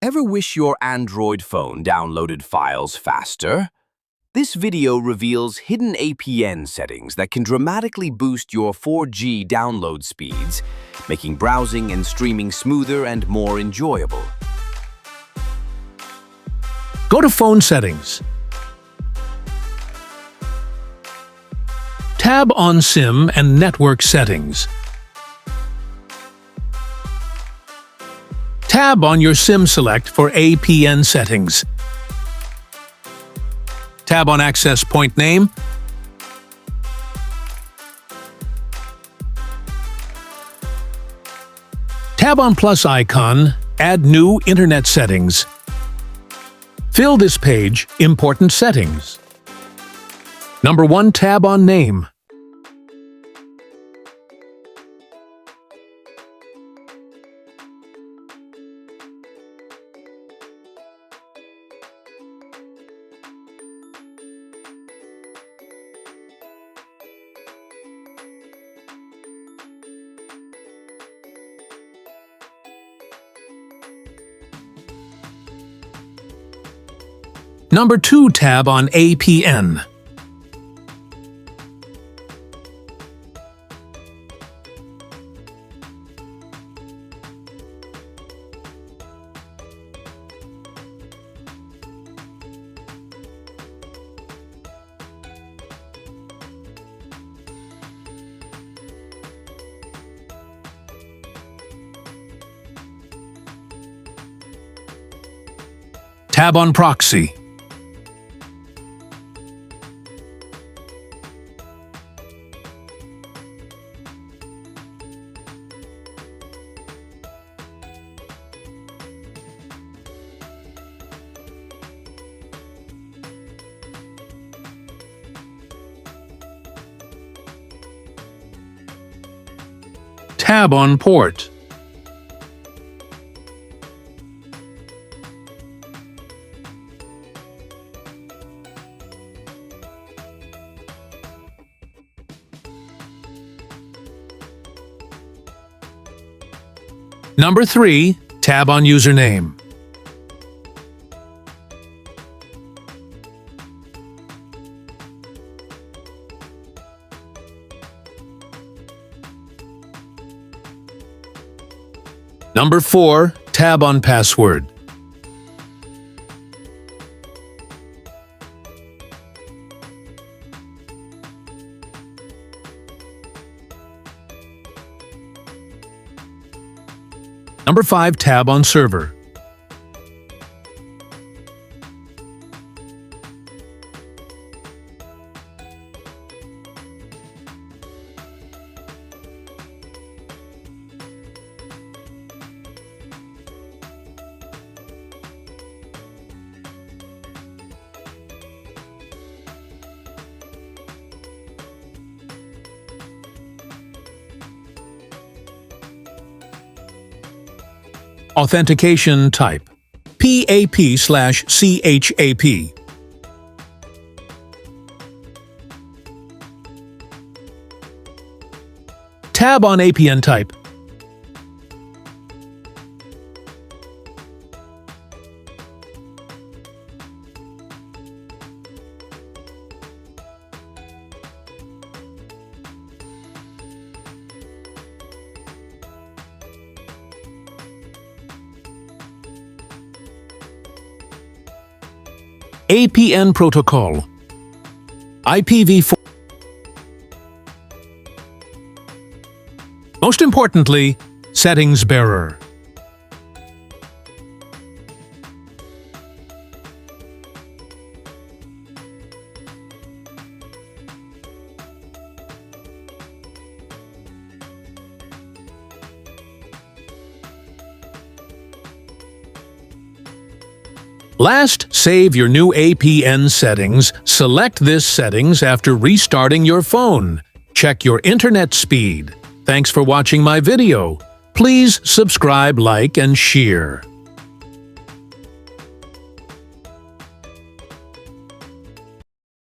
Ever wish your Android phone downloaded files faster? This video reveals hidden APN settings that can dramatically boost your 4G download speeds, making browsing and streaming smoother and more enjoyable. Go to Phone Settings. Tab on SIM and Network Settings. Tab on your SIM select for APN settings. Tab on Access Point Name. Tab on plus icon, add new Internet settings. Fill this page, Important Settings. Number 1, tab on Name. Number 2, tab on APN. Tab on Proxy. Tab on Port. Number 3, tab on Username. Number 4, tab on Password. Number 5, tab on Server. Authentication type: PAP/CHAP. Tab on APN type. APN protocol. IPv4. Most importantly, settings bearer. Last, save your new APN settings. Select this settings after restarting your phone. Check your internet speed. Thanks for watching my video. Please subscribe, like, and share.